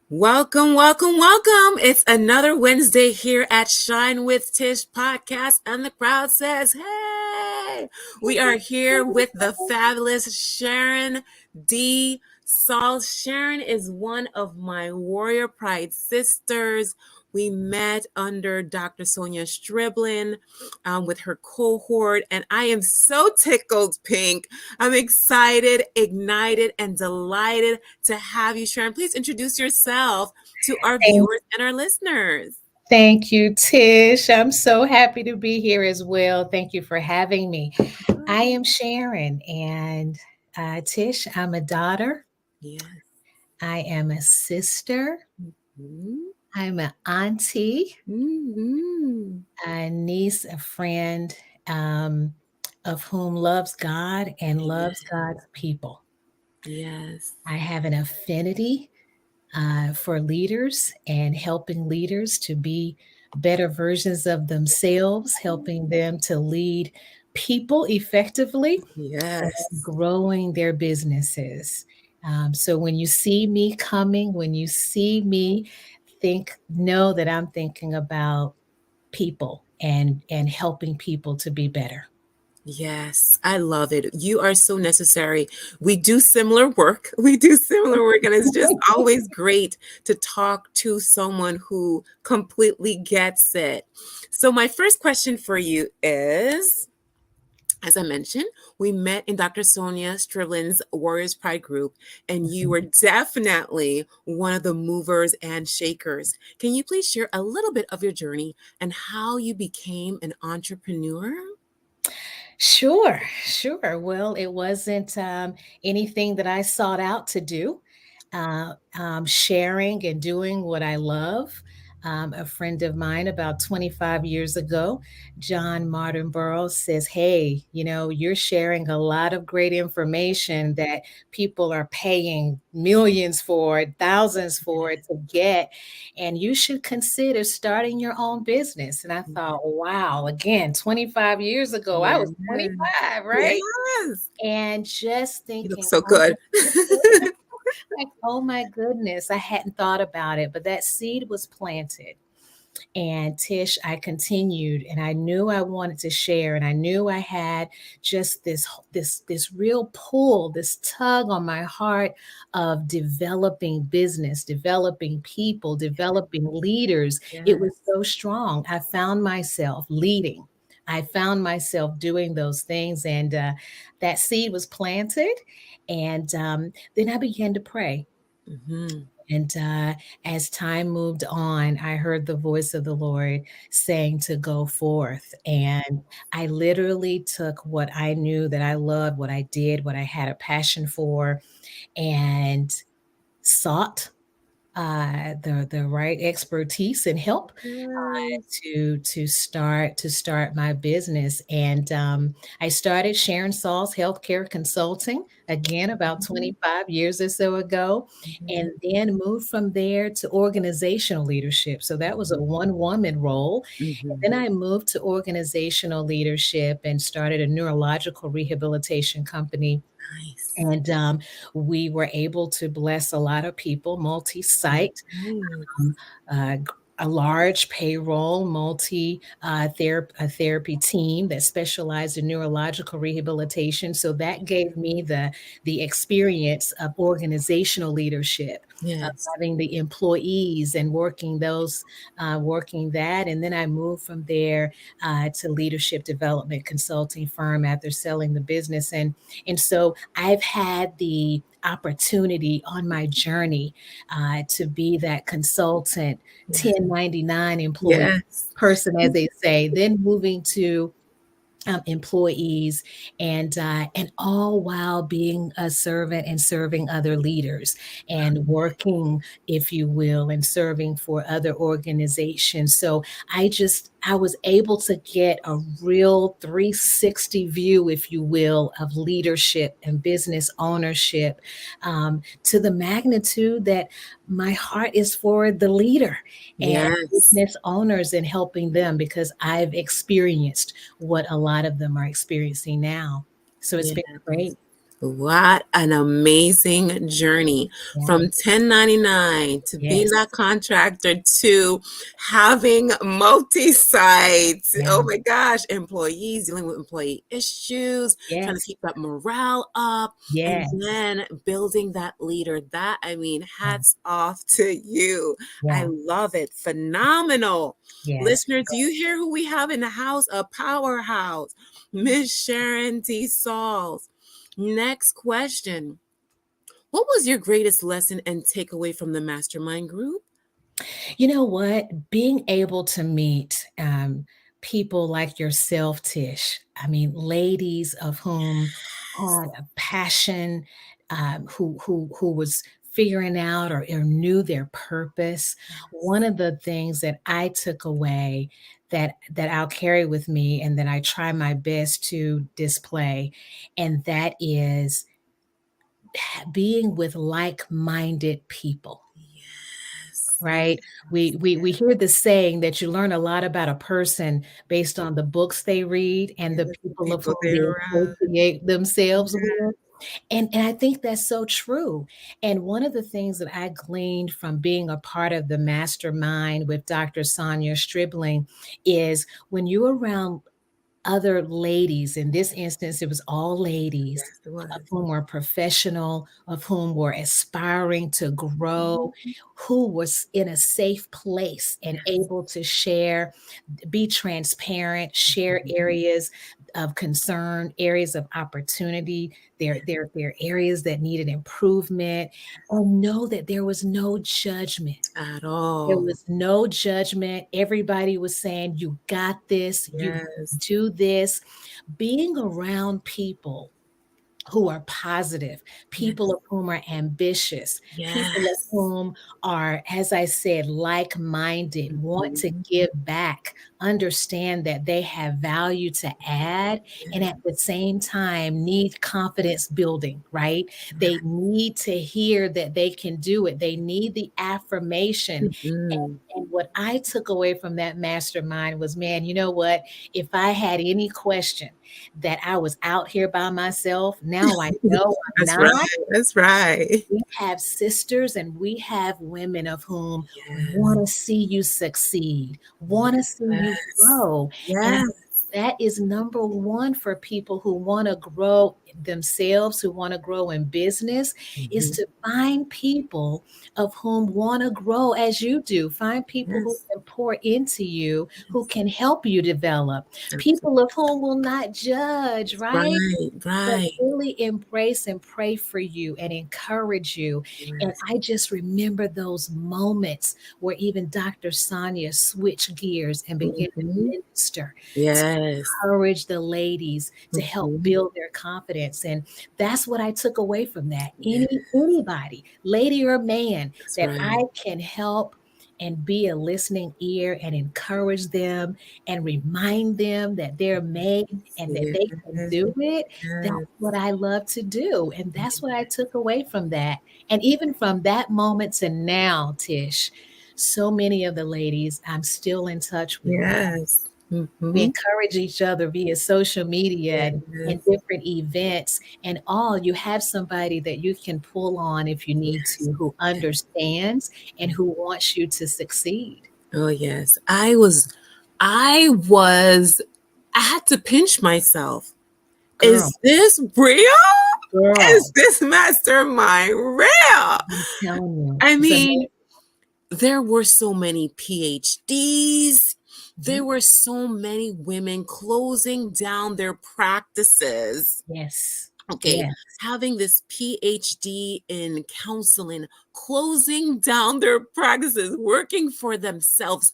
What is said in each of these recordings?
Welcome, welcome, welcome. It's another Wednesday here at Shine with Tish podcast, and the crowd says, hey! We are here with the fabulous Sharon D. Sauls. Sharon is one of my Warrior Pride sisters. We met under Dr. Sonia Striblin with her cohort, and I am so tickled pink. I'm excited, ignited, and delighted to have you, Sharon. Please introduce yourself to our Thank, viewers and our listeners. thank you, Tish. I'm so happy to be here as well. Thank you for having me. I am Sharon, and Tish, I'm a daughter. Yes. I am a sister. Mhm. I'm an auntie, Mhm. a niece, a friend of whom loves God and loves God's people. Yes. I have an affinity for leaders and helping leaders to be better versions of themselves, helping them to lead people effectively and Yes. growing their businesses. So when you see me coming, when you see me know that I'm thinking about people and helping people to be better. Yes, I love it. You are so necessary. We do similar work. We do similar work, and it's just always great to talk to someone who completely gets it. So, my first question for you is, as I mentioned, we met in Dr. Sonia Striblin's Warriors Pride group, and you were definitely one of the movers and shakers. Can you please share a little bit of your journey and how you became an entrepreneur? Sure, sure. Well, it wasn't anything that I sought out to do. Sharing and doing what I love. A friend of mine about 25 years ago, John Martin Burroughs, says, hey, you're sharing a lot of great information that people are paying millions for, thousands for to get, and you should consider starting your own business. And I thought, wow, again, 25 years ago, I Yeah. was 25, right? Yes. And just You look thinking, so oh good. like, oh my goodness, I hadn't thought about it, but that seed was planted. And Tish, I continued, and I knew I wanted to share, and I knew I had just this real pull, this tug on my heart of developing business, developing people, developing leaders. It was Yes. so strong. I found myself leading. I found myself doing those things, and that seed was planted. And then I began to pray. Mhm. And as time moved on, I heard the voice of the Lord saying to go forth. And I literally took what I knew that I loved, what I did, what I had a passion for, and sought the right expertise and help Yes. to start my business. And I started Sharon Saul's Healthcare Consulting again about Mhm. 25 years or so ago, and Mhm. then moved from there to organizational leadership. So that was a one woman role. Mhm. And then I moved to organizational leadership and started a neurological rehabilitation company, Nice. and we were able to bless a lot of people, multi-site, Nice. um, a large payroll, a therapy team that specialized in neurological rehabilitation. So that gave me the experience of organizational leadership, of Yes. having the employees and working that. And then I moved from there to leadership development consulting firm after selling the business. And so I've had the opportunity on my journey to be that consultant, Yes. 1099 employee Yes. person, as they say, then moving to employees, and all while being a servant and serving other leaders and working, if you will, and serving for other organizations. So I was able to get a real 360 view, if you will, of leadership and business ownership, to the magnitude that my heart is for the leader and Yes. business owners and helping them, because I've experienced what a lot of them are experiencing now. So it's Yes. been great. What an amazing journey Yeah. from 1099 to being Yes. that contractor to having multi sites. Yeah. Oh my gosh, employees dealing with employee issues, trying to Yes. keep that morale up, and Yes. then building that leader. That, I mean, Yeah. hats off to you. I Yeah. love it. Phenomenal. Yes. Listeners, do you hear who we have in the house? A powerhouse, Miss Sharon D. Sauls. Next question. What was your greatest lesson and takeaway from the mastermind group? You know what? Being able to meet people like yourself, Tish, I mean, ladies of whom had a passion, who was figuring out or knew their purpose. One of the things that I took away that I'll carry with me and that I try my best to display, and that is being with like-minded people. Yes, Right? yes, We hear the saying that you learn a lot about a person based on the books they read and the yes. The people of people whom they they're around. associate themselves Yeah. with. And I think that's so true. And one of the things that I gleaned from being a part of the mastermind with Dr. Sonia Stribling is when you're around other ladies, in this instance, it was all ladies, Yes, it of was. whom were professional, of whom were aspiring to grow, Mhm. who was in a safe place and Yes. able to share, be transparent, share Mhm. areas of concern, areas of opportunity, their areas that needed improvement, and know that there was no judgment. At There all. was no judgment. Everybody was saying, you got this, you Yes. do this. Being around people who are positive, people Yes. of whom are ambitious, people of Yes. whom are, as I said, like minded, want to Mhm. give back, understand that they have value to add, and Yes. at the same time need confidence building, right? They need to hear that they can do it, they need the affirmation. Mhm. And what I took away from that mastermind was, man, you know what? If I had any question, that I was out here by myself. Now I know I'm That's right. not. That's right. We have sisters and we have women of whom Yes. want to see you succeed, want to see you Yes. grow. And Yes. that is number one for people who want to grow themselves, who want to grow in business, is Mhm. to find people of whom want to grow as you do. Find people who Yes. can pour into you, who Yes. can help you develop, people Absolutely. of whom will not judge, right? Right. But Right. really embrace and pray for you and encourage you. And Yes. I just remember those moments where even Dr. Sonia switched gears and began to Mhm. minister, to Yes. encourage the ladies to help Mhm. build their confidence. And that's what I took away from that. Yeah. Anybody, lady or man, That's that I right. can help and be a listening ear and encourage them and remind them that they're made and that they can Yes. do it. That's Yes. what I love to do. And that's what I took away from that. And even from that moment to now, Tish, so many of the ladies I'm still in touch with. Yes. We Mhm. encourage each other via social media and Yes. different events and all. You have somebody that you can pull on if you need Yes. to, who understands and who wants you to succeed. Oh yes. I had to pinch myself. Girl, Is this real? Is girl, this mastermind real? I'm telling you, I it's mean, there were so many PhDs. There amazing. were so many women closing down their practices. Yes, Okay, yes, having this PhD in counseling, closing down their practices, working for themselves,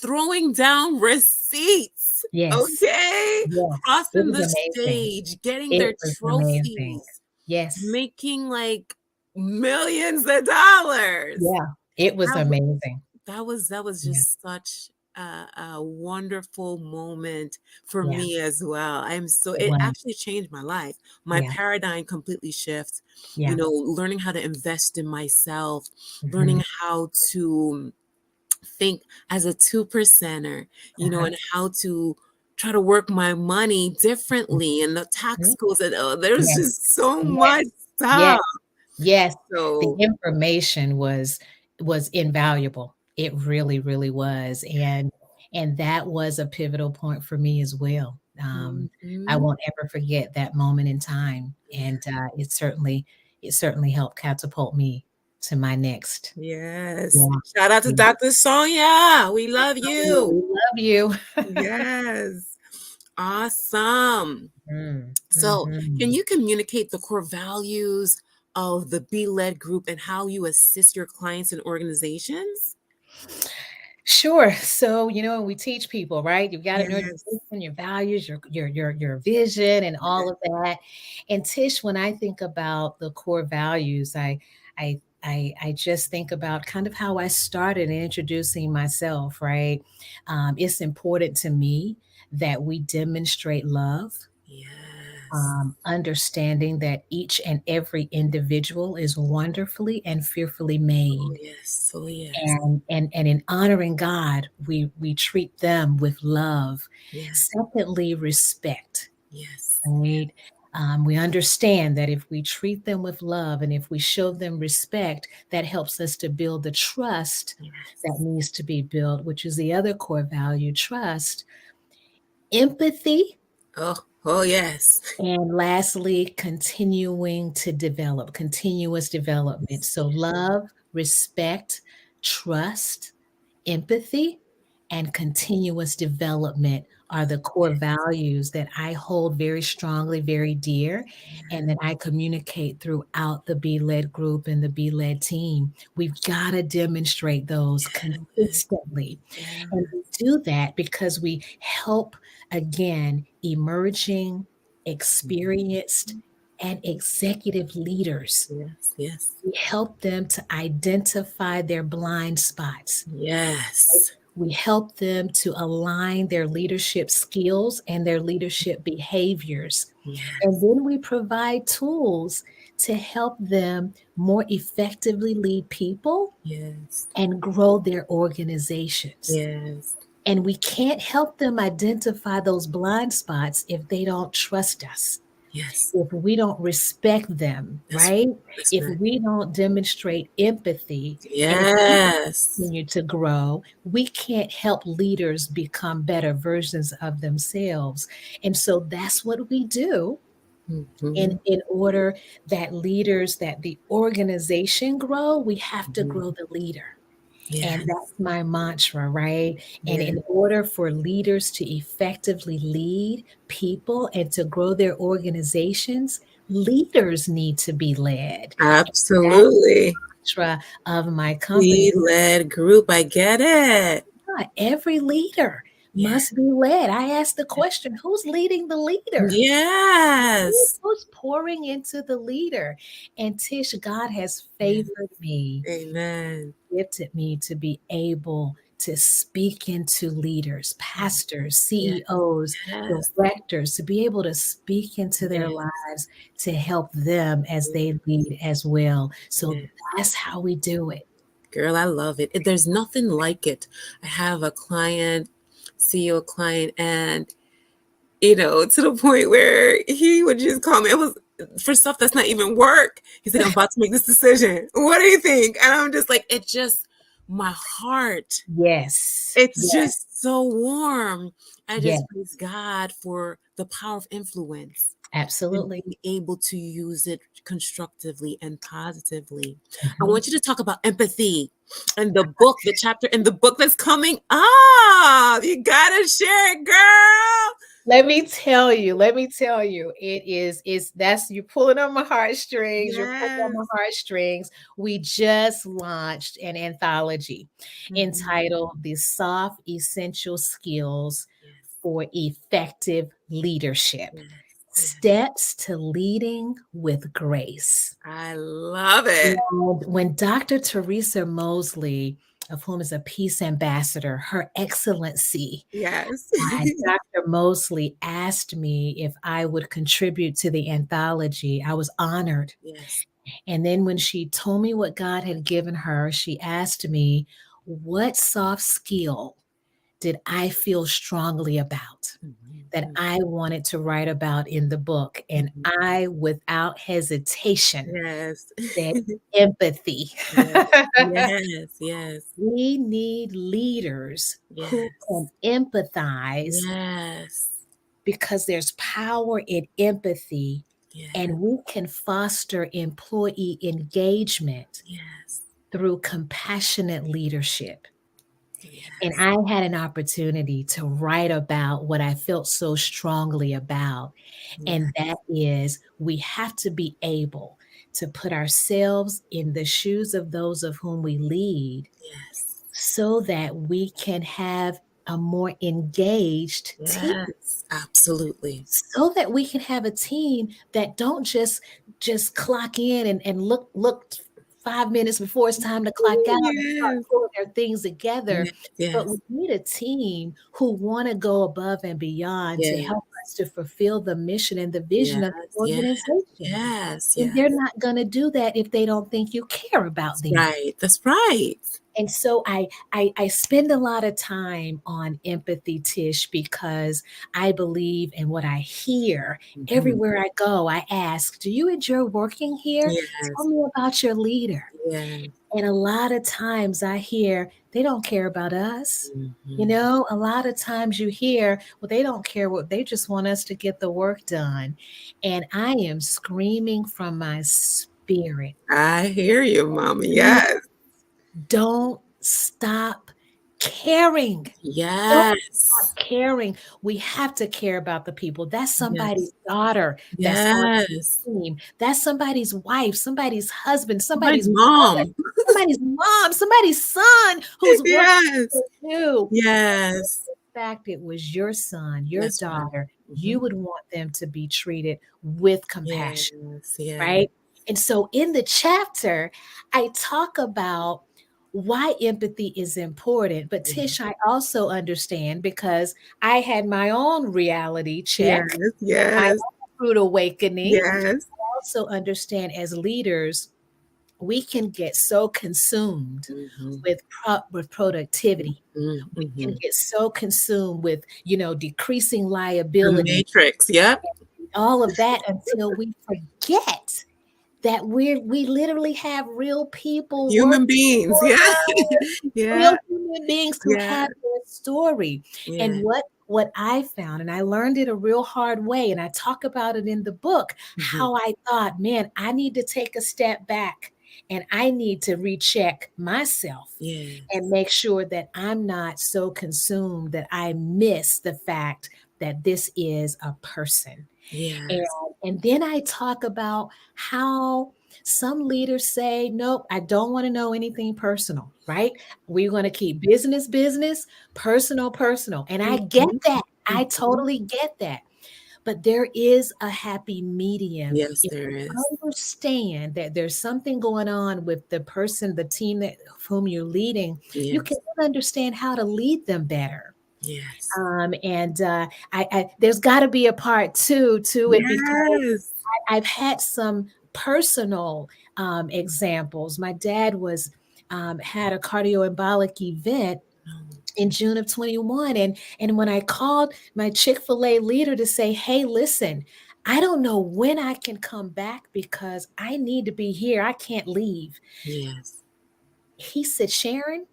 throwing down receipts. yes, Okay, yes. It crossing was the amazing. stage, getting It their was amazing. trophies, Yes, making like millions of dollars. yeah, it was That was amazing. that was Yeah, just such a wonderful moment for yeah, me as well. it It was. actually changed my life. My Yeah, paradigm completely shifts. yeah. Learning how to invest in myself, Mhm, learning how to think as a two percenter, uh-huh. and how to try to work my money differently and the tax Mhm. codes and there's Yes, just so much yes, yes, stuff. yes. The So information was invaluable. It really, really was, and that was a pivotal point for me as well. I mhm. won't ever forget that moment in time, and it certainly helped catapult me to my next. Yes. Yeah, Shout out to yeah. Dr. Sonia. We love Oh, you. we love you. Yes. Awesome. Mm, So, can mhm. you communicate the core values of the Be Led group and how you assist your clients and organizations? Sure. So, when we teach people, right? You've got to know your Yes. vision, your values, your vision, and all of that. And Tish, when I think about the core values, I just think about kind of how I started in introducing myself, right? It's important to me that we demonstrate love, Yes. understanding that each and every individual is wonderfully and fearfully Oh, made, yes. Oh, yes. and in honoring God, we treat them with love. Yes. Secondly, respect, Yes. right? We understand that if we treat them with love and if we show them respect, that helps us to build the trust that Yes. needs to be built, which is the other core value, trust, empathy, Oh, oh, yes. and lastly, continuing to develop, continuous development. So, love, respect, trust, empathy, and continuous development are the core values that I hold very strongly, very dear, and that I communicate throughout the Be Led group and the Be Led team. We've got to demonstrate those consistently. And Yeah. we do that because we help, again, emerging, experienced, and executive leaders. Yes. Yes. We help them to identify their blind spots. Yes. We help them to align their leadership skills and their leadership behaviors. And Yes. then we provide tools to help them more effectively lead people Yes. and grow their organizations. Yes. And we can't help them identify those blind spots if they don't trust us, Yes. if we don't respect them, That's right? that's If right. we don't demonstrate empathy, and if we Yes. continue to grow, we can't help leaders become better versions of themselves. And so that's what we do Mhm. in order that the organization grow, we have to Mhm. grow the leader. And Yes. that's my mantra, right? And Yes. in order for leaders to effectively lead people and to grow their organizations, leaders need to be led. That's Absolutely. the mantra of my company. We led group. I get it. Every leader Yeah. must be led. I ask the question, who's leading the leader? Yes. Who's pouring into the leader? And Tish, God has Yes. favored me, Amen. gifted me to be able to speak into leaders, pastors, Yes. CEOs, Yes. directors, to be able to speak into their Yes. lives to help them as Yes. they lead as well. So Yes. that's how we do it. Girl, I love it. There's nothing like it. I have a client, CEO client, and to the point where he would just call me. It was for stuff that's not even work. He's like, I'm about to make this decision. What do you think? And I'm just like, it just, my heart, Yes. it's Yes. just so warm. I Yes. just praise God for the power of influence and Absolutely. being able to use it constructively and positively. I Mhm. want you to talk about empathy and the chapter in the book that's coming up. You gotta share it, girl. Let me tell you, it's that's you're pulling on my heartstrings, you're pulling on my Yes. heartstrings. We just launched an anthology Mhm. entitled The Soft Essential Skills Yes. for Effective Leadership. Yes. Yes. Steps to Leading with Grace. I love it. When Dr. Teresa Mosley, of whom is a peace ambassador, Her Excellency, Yes. Dr. Mosley asked me if I would contribute to the anthology. I was honored. Yes. And then when she told me what God had given her, she asked me, what soft skill did I feel strongly about? that Mhm. I wanted to write about in the book. And Mhm. I, without hesitation, Yes. said empathy. Yes. Yes. Yes. We need leaders who Yes. can empathize Yes. because there's power in empathy, Yes. and we can foster employee engagement Yes. through compassionate leadership. And Yes. I had an opportunity to write about what I felt so strongly about, Yeah. and that is we have to be able to put ourselves in the shoes of those of whom we lead Yes. so that we can have a more engaged team, Yes. Absolutely. so that we can have a team that don't just clock in and look 5 minutes before it's time to clock out and start Yes. pulling their things together. Yes. But Yes. we need a team who want to go above and beyond to Yes. help us to fulfill the mission and the vision Yes. of the Yes. organization. Yes. And Yes. they're not going to do that if they don't think you care about That's them. right. That's right. And so I spend a lot of time on empathy, Tish, because I believe in what I hear. Mhm. Everywhere I go, I ask, do you enjoy working here? Tell Yes. me about your leader. Yes. And a lot of times I hear they don't care about us. Mhm. A lot of times you hear, well, they don't care what they just want us to get the work done. And I am screaming from my spirit. I hear you, Mama. Yes. Don't stop caring. Don't Yes. stop caring. We have to care about the people. That's Yes. somebody's daughter that's on Yes. the team. That's somebody's wife, somebody's husband, Somebody's somebody's brother, mom. somebody's mom, somebody's son who's working Yes. for you. Yes. In fact, it was your son, your That's right. daughter. You Mhm. would want them to be treated with compassion, Yes. Yes. right? And so in the chapter, I talk about why empathy is important. But Yes. Tish, I also understand because I had my own reality Yes. check, my Yes. own rude awakening. Yes. I also understand as leaders, we can get so consumed Mhm. with productivity. Mhm. We can Mhm. get so consumed with, decreasing The liability, Matrix. Yep. all of that until we forget that we literally have real people Human working beings. for Yeah. us, Yeah. real human beings who Yeah. have their story. And Yeah. what I found, and I learned it a real hard way, and I talk about it in the book, Mhm. how I thought, man, I need to take a step back and I need to recheck myself and Yes. make sure that I'm not so consumed that I miss the fact that this is a person. And, Yes. and then I talk about how some leaders say, nope, I don't want to know anything personal, right? We're going to keep business, business, personal, personal. And I get Mhm. that. I Mhm. totally get that. But there is a happy medium. Yes, If there you is. understand that there's something going on with the person, the team of whom you're leading, you can Yes. then understand how to lead them better. Yes. And there's got to be a part two to it because Yes. I've had some personal examples. My dad was had a cardioembolic event Oh, in June of 21, and when I called my Chick-fil-A leader to say, "Hey, listen, I don't know when I can come back because I need to be here. I can't leave." yes. He said, "Sharon,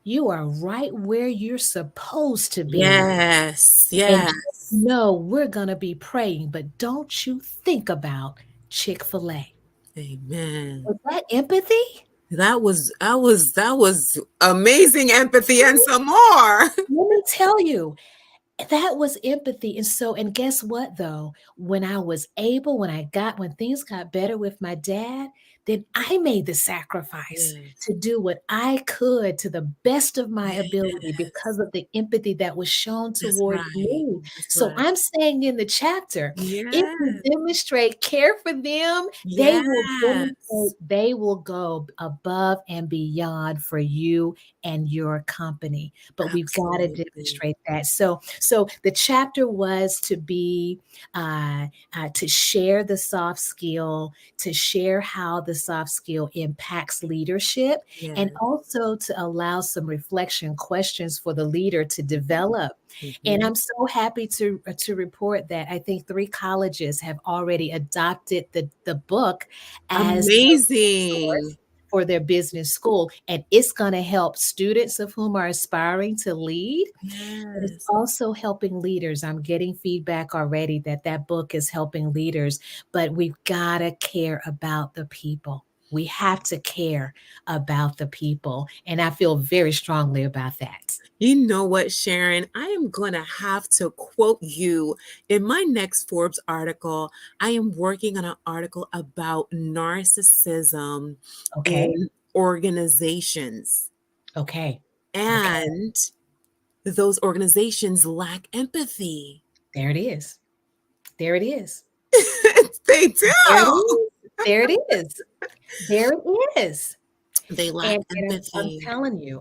you are right where you're supposed to be. Yes. And Yes. just know we're going to be praying, but don't you think about Chick-fil-A." Amen. Was that empathy? That was amazing empathy and some more. Let me tell you, that was empathy. And so, and guess what though? When things got better with my dad, then I made the sacrifice Yes. to do what I could to the best of my ability Yes. because of the empathy that was shown That's towards right. me. That's So right. I'm saying in the chapter, if we Yes. demonstrate care for them, Yes. they will go above and beyond for you and your company. But we've got to Absolutely. demonstrate that. So the chapter was to be to share the soft skill, to share how the the soft skill impacts leadership, and Yes. also to allow some reflection questions for the leader to develop. And Mhm. I'm so happy to report that I think 3 colleges have already adopted the book as a Amazing. resource for their business school, and it's going to help students of whom are aspiring to lead, and it's Yes. also helping leaders. I'm getting feedback already that that book is helping leaders, but we've got to care about the people. We have to care about the people. And I feel very strongly about that. You know what, Sharon? I am going to have to quote you in my next Forbes article. I am working on an article about narcissism Okay. in organizations, Okay. Okay. and those organizations lack empathy. There it is. There it is. They There it do. is. There it is. There it is. They lack And empathy.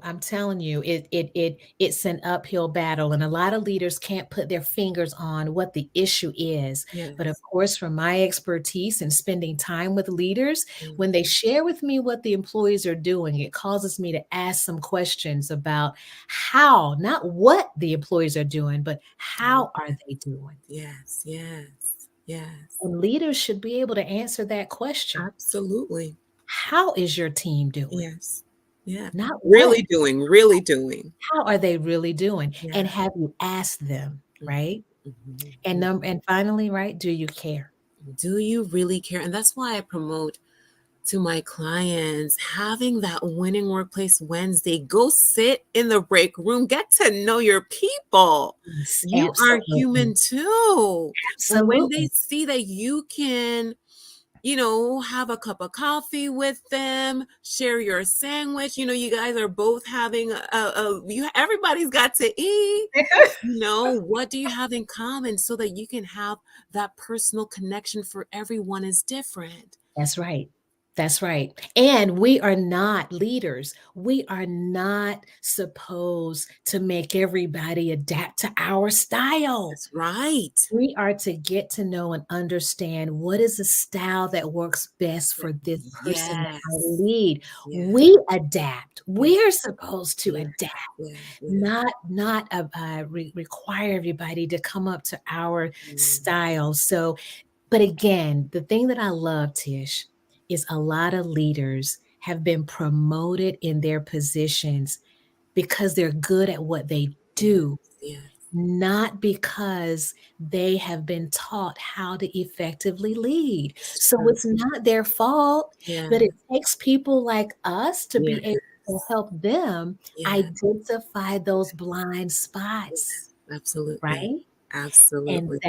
I'm telling you, it's an uphill battle, and a lot of leaders can't put their fingers on what the issue is. But of Yes. course, from my expertise and spending time with leaders, Yes. when they share with me what the employees are doing, it causes me to ask some questions about how, not what the employees are doing, but how are they doing? Yes. Yes. Yes. And leaders should be able to answer that question. Absolutely. How is your team doing? Yes. Yeah. Not what. Really doing, really doing. How are they really doing? And Yeah. have you asked them, Mhm. right? Mhm. And finally, right, do you care? Do you really care? And that's why I promote to my clients having that winning workplace Wednesday. Go sit in the break room, get to know your people. Yes, You are absolutely. human too. And when they Absolutely. see that you can, have a cup of coffee with them, share your sandwich. You guys are both having everybody's got to eat. What do you have in common so that you can have that personal connection? For everyone is different. That's right. That's right. And we are not leaders. We are not supposed to make everybody adapt to our style. That's right. We are to get to know and understand what is the style that works best for this person that I Yes. lead. Yes. We adapt. Yes. We're supposed to Yes. adapt, Yes. Yes. not require everybody to come up to our Mm. style. So, but again, the thing that I love, Tish, is a lot of leaders have been promoted in their positions because they're good at what they Yes. do, Yes. not because they have been taught how to effectively lead. It's So true. it's not their fault, Yeah. but it takes people like us to be able to Yes. help them Yeah. identify those blind spots, Absolutely. right? And Absolutely.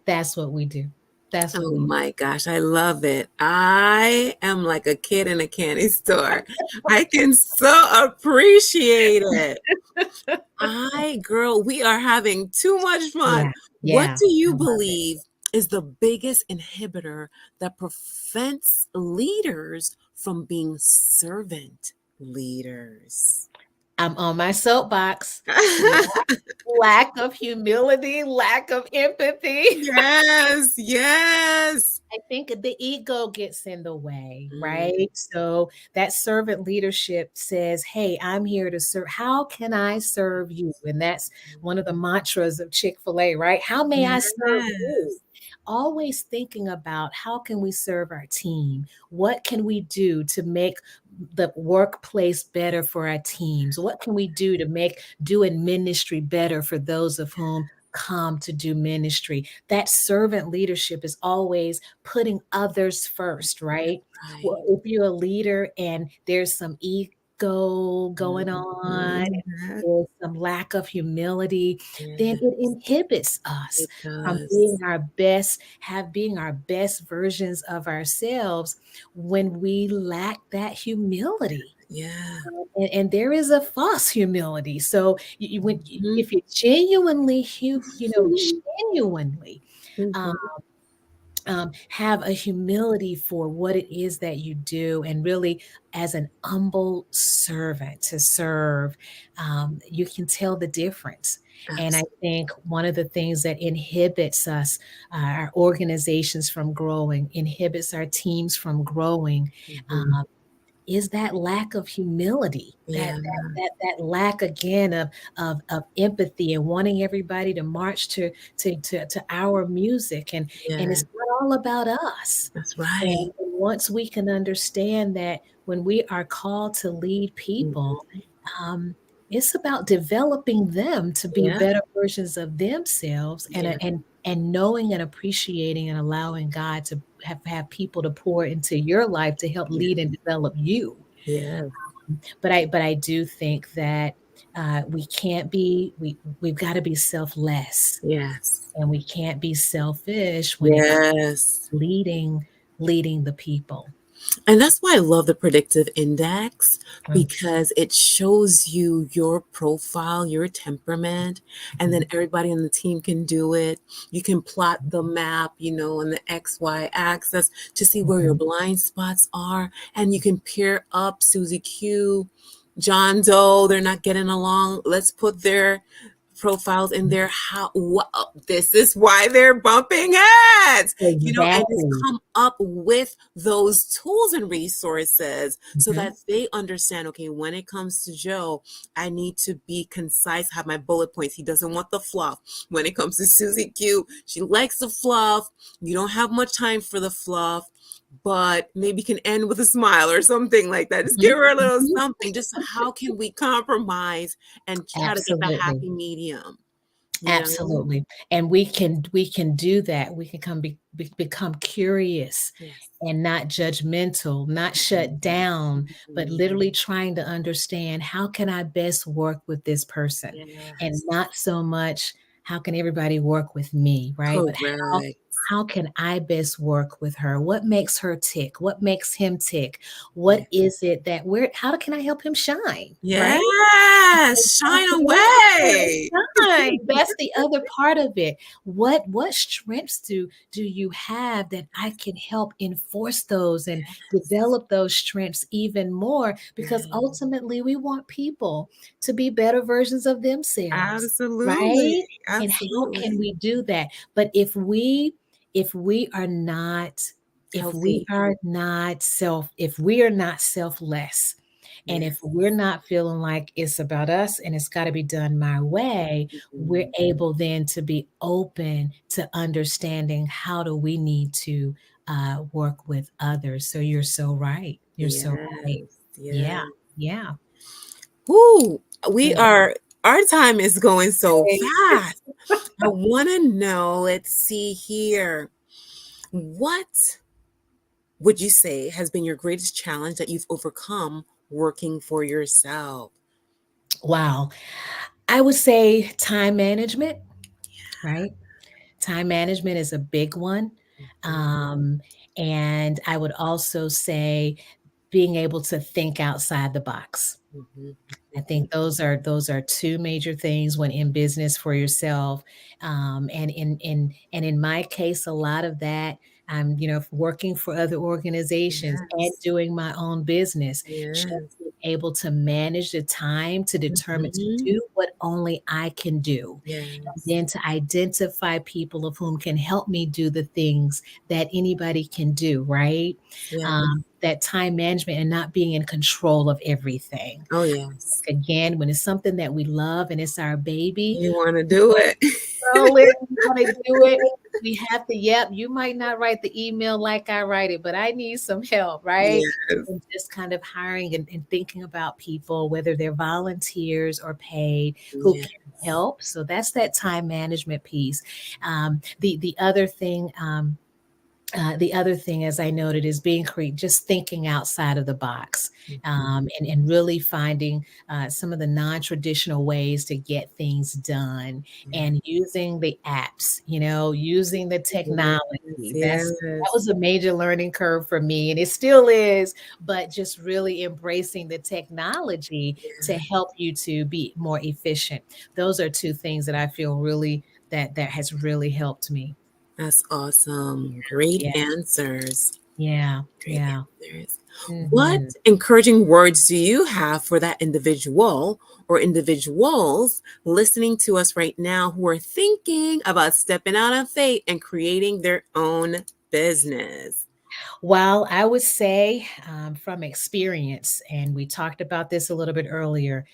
that's what we do. That's what Oh we do. my gosh, I love it. I am like a kid in a candy store. I can so appreciate it. Girl, we are having too much fun. Yeah, What yeah, do I you love it. believe is the biggest inhibitor that prevents leaders from being servant leaders? I'm on my soapbox. Lack of humility, lack of empathy. Yes, yes. I think the ego gets in the way, Mm, right? So that servant leadership says, "Hey, I'm here to serve. How can I serve you?" And that's one of the mantras of Chick-fil-A, right? How may I serve you? yes, Always thinking about how can we serve our team? What can we do to make the workplace better for our teams? What can we do to make doing ministry better for those of whom come to do ministry? That servant leadership is always putting others first, right? Well, right. if you're a leader and there's some ego going on, Mhm. there's some lack of humility, then Yeah, it inhibits us it from being does. our best, being our best versions of ourselves when we lack that humility. Yeah. And there is a false humility. So Mhm. if you genuinely, genuinely um, Mhm. have a humility for what it is that you do, and really as an humble servant to serve, you can tell the difference. And I Absolutely. think one of the things that inhibits us, our organizations from growing, inhibits our teams from growing, Mhm. um, is that lack of humility, that Yeah. that lack again of empathy and wanting everybody to march to our music, and Yeah. it's not all about us. That's right. And once we can understand that when we are called to lead people, Mhm. um, it's about developing them to be Yeah. better versions of themselves, Yeah. and knowing and appreciating and allowing God to have people to pour into your life to help Yeah. lead and develop you. Yeah. But I do think that we can't be we've got to be selfless, Yes. and we can't be selfish when it comes Yes. to leading the people. And that's why I love the predictive index, Mm, because it shows you your profile, your temperament, and then mhm, everybody on the team can do it. You can plot the map, on the XY axis to see where your mhm, blind spots are. And you can pair up Susie Q, John Doe, they're not getting along. Let's put their profiles in there. This is why they're bumping heads, and just exactly. come up with those tools and resources so Mhm, that they understand, okay, when it comes to Joe, I need to be concise, have my bullet points. He doesn't want the fluff. When it comes to Susie Q, she likes the fluff. You don't have much time for the fluff, but maybe can end with a smile or something like that. Just mhm, give her a little mhm. something. Just how can we compromise and try to get the Absolutely. happy medium, you know? Absolutely. And we can do that. We can become curious Yes. and not judgmental, not shut down, but Mhm. literally trying to understand how can I best work with this person, and Yes. not so much how can everybody work with me, right? But Correct. how can I best work with her? What makes her tick? What makes him tick? Yeah. What is it that where how can I help him shine, right? Yes. Shine away. Right. That's the other part of it. What strengths do you have that I can help enforce those and Yes. develop those strengths even more? Because Yeah. ultimately we want people to be better versions of themselves, Absolutely. right? And how can Absolutely. we do that? But if we are not Healthy. if we are not selfless, and if Yes. we're not feeling like it's about us and it's got to be done my way, we're Mhm. able then to be open to understanding how do we need to work with others. So you're so right. You're so right. Yes. Yeah. Yeah. Yeah. Woo. We Good. are, our time is going so Hey. fast. I want to know, let's see here. What would you say has been your greatest challenge that you've overcome working for yourself? Wow. I would say time management, right? Time management is a big one. Mhm. Um, and I would also say being able to think outside the box. Mhm. I Mhm. think those are two major things when in business for yourself, and in my case, a lot of that, working for other organizations and Yes. doing my own business, just Yes. being able to manage the time to determine to Mhm. do what only I can do, and Yes. then to identify people of whom can help me do the things that anybody can do, right? Yes. That time management and not being in control of everything. Oh, yes. Again, when it's something that we love and it's our baby, You want to do it. well, we wanna do it. We have to, yep, you might not write the email like I write it, but I need some help, right? Yes. And just kind of hiring and thinking about people, whether they're volunteers or paid, who Yes. can help. So that's that time management piece. The other thing, as I noted, is being just thinking outside of the box, Mhm. and really finding some of the non-traditional ways to get things done, Yeah. and using the apps, using the Yes. technology. That Yes. was a major learning curve for me, and it still is, but just really embracing the technology to help you to be more efficient. Those are two things that I feel really that has really helped me. That's awesome. Great Yeah, answers. yeah, Great yeah. answers. What Hmm. encouraging words do you have for that individual or individuals listening to us right now who are thinking about stepping out on faith and creating their own business? Well, I would say from experience, and we talked about this a little bit earlier,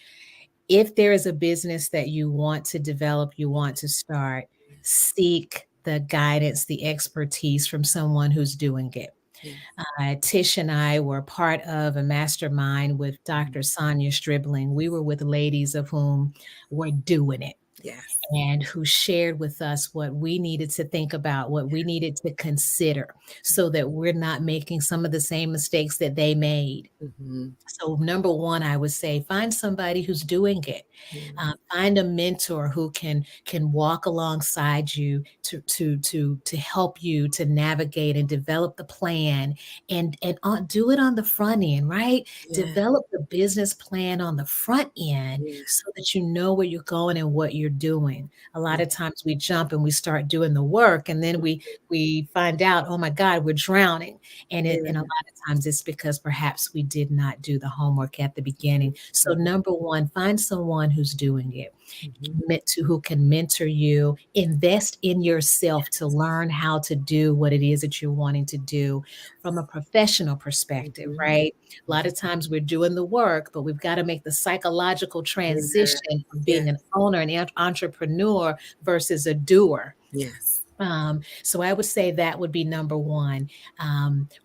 if there is a business that you want to develop, you want to start, seek the guidance, the expertise from someone who's doing it. Yes. Tish and I were part of a mastermind with Dr. Sonia Stribling. We were with ladies of whom were doing it Yes. and who shared with us what we needed to think about, what we needed to consider, so that we're not making some of the same mistakes that they made. Mm-hmm. So, number one, I would say find somebody who's doing it. Find a mentor who can walk alongside you to help you to navigate and develop the plan, and do it on the front end, right? Yeah. Develop the business plan on the front end Yeah. so that you know where you're going and what you're doing. A lot Yeah. of times we jump and we start doing the work, and then we find out, oh my God, we're drowning. And a lot of times it's because perhaps we did not do the homework at the beginning. So number one, find someone who's doing it, Mm-hmm. who can mentor you, invest in yourself to learn how to do what it is that you're wanting to do from a professional perspective, Mm-hmm. right? A lot of times we're doing the work, but we've got to make the psychological Yeah. transition from Yeah. being an owner, an entrepreneur versus a doer. Yes. So I would say that would be number one.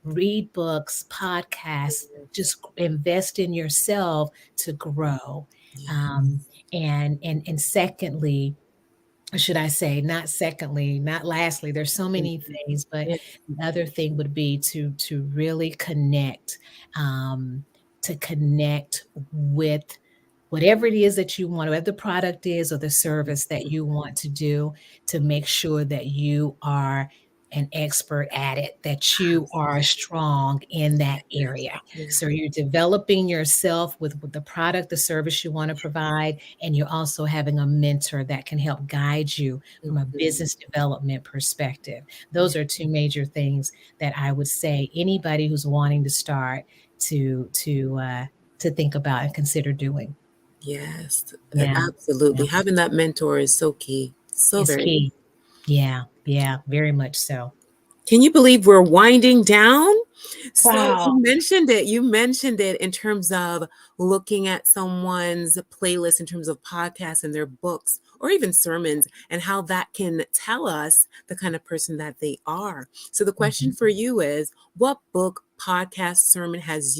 Read books, podcasts, just invest in yourself to grow. Yeah. Um, and secondly, or should I say, not secondly, not lastly, there's so many Mhm. things, but Yeah. the other thing would be to really connect, um, to connect with whatever it is that you want, whatever the product is or the service that you want to do, to make sure that you are an expert at it, that you are strong in that area. Yeah. So you're developing yourself with the product, the service you want to provide, and you're also having a mentor that can help guide you from a Mhm. business development perspective. Yeah. Those are two major things that I would say anybody who's wanting to start to think about and consider doing. Yes. Yeah, Absolutely. yeah, Having that mentor is so key. So it's very key. key. Yeah, yeah, very much so. Can you believe we're winding down? So Wow. you mentioned it in terms of looking at someone's playlist in terms of podcasts and their books or even sermons and how that can tell us the kind of person that they are. So the question Mhm. for you is, what book, podcast, sermon has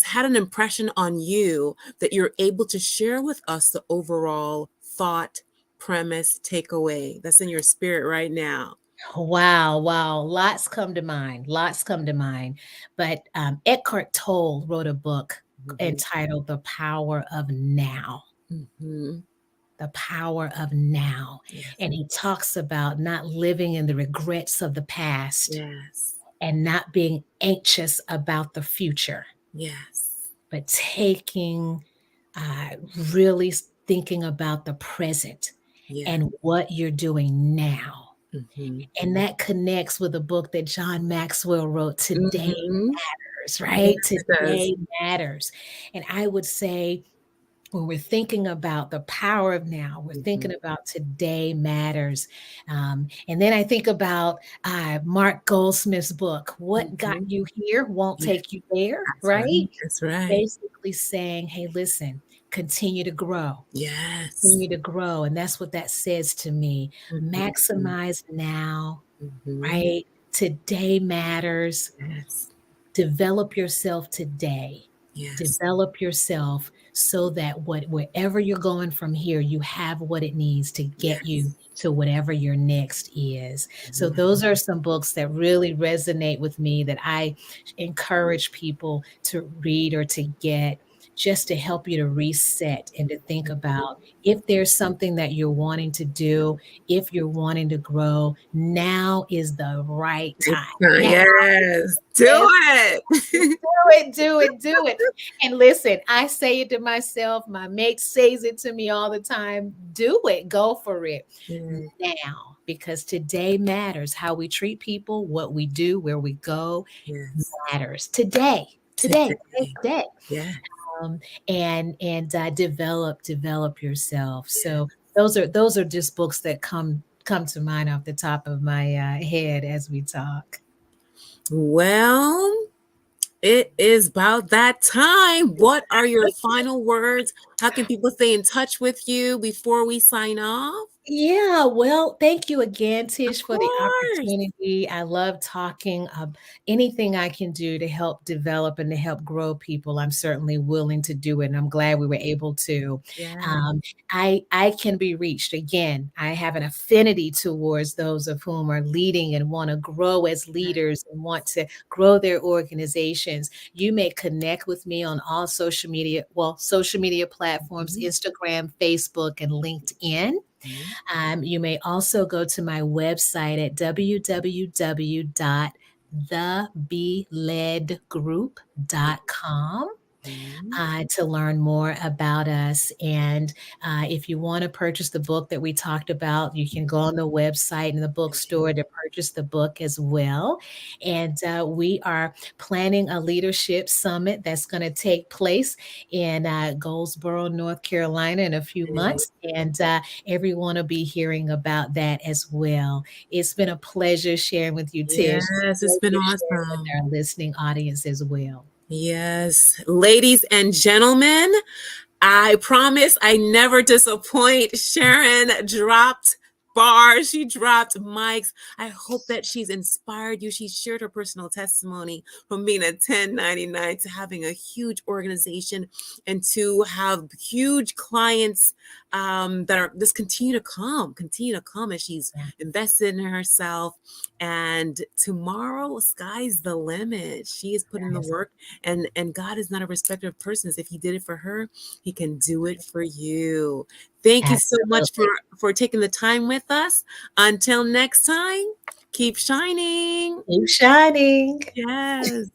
had an impression on you that you're able to share with us the overall thought, premise, takeaway that's in your spirit right now? Wow, wow. Lots come to mind. Lots come to mind. But Eckhart Tolle wrote a book Mhm. entitled The Power of Now. Mhm. The Power of Now. Yes. And he talks about not living in the regrets of the past Yes. and not being anxious about the future, Yes. but taking, uh, really thinking about the present Yeah. and what you're doing now. Mhm. And that connects with a book that John Maxwell wrote, Today Mhm. Matters, Yes, right? it does. Today Matters. And I would say, when we're thinking about the power of now, we're Mhm. thinking about today matters. And then I think about Mark Goldsmith's book, What Got Mhm. You Here Won't Yeah, Take You There, that's right? right. That's right. Basically saying, hey, listen, continue to grow, Yes. continue to grow. And that's what that says to me. Mhm. Maximize now, Mhm. right? Today matters. Yes. Develop yourself today. Yes. Develop yourself so that wherever you're going from here, you have what it needs to get Yes. you to whatever your next is. So Mhm. those are some books that really resonate with me that I encourage people to read or to get just to help you to reset and to think about if there's something that you're wanting to do, if you're wanting to grow, now is the right It's time. fine. Now Yes, do is it. do it. And listen, I say it to myself. My mate says it to me all the time. Do it. Go for it Yes, now, because today matters. How we treat people, what we do, where we go yes. matters. Today, Today. today. Yeah, Um, and develop yourself. yeah. So those are just books that come to mind off the top of my head as we talk. Well, it is about that time. What are your final words? How can people stay in touch with you before we sign off? Yeah, well, thank you again, Of Tish, for the course. opportunity. I love talking. Anything I can do to help develop and to help grow people, I'm certainly willing to do it. And I'm glad we were able to. Yeah. Um, I can be reached. Again, I have an affinity towards those of whom are leading and want to grow as leaders and want to grow their organizations. You may connect with me on all social media platforms, Mhm. Instagram, Facebook, and LinkedIn. Mhm. You may also go to my website at www.thebeledgroup.com Mhm. to learn more about us. And if you want to purchase the book that we talked about, you can go on the website and the bookstore to purchase the book as well. And we are planning a leadership summit that's going to take place in Goldsboro, North Carolina in a few Okay. months. And everyone will be hearing about that as well. It's been a pleasure sharing with you, Tish. It's Yes, a it's been pleasure sharing with awesome. our listening audience as well. Yes. Ladies and gentlemen, I promise I never disappoint. Sharon dropped bars, she dropped mics. I hope that she's inspired you. She shared her personal testimony from being a 1099 to having a huge organization and to have huge clients that are just continue to come as she's Yeah. invested in herself. And tomorrow, sky's the limit. She is putting the Yes. work, and God is not a respecter of persons. If He did it for her, He can do it for you. Thank you so much Absolutely. for taking the time with us. Until next time, keep shining. Keep shining. Yes.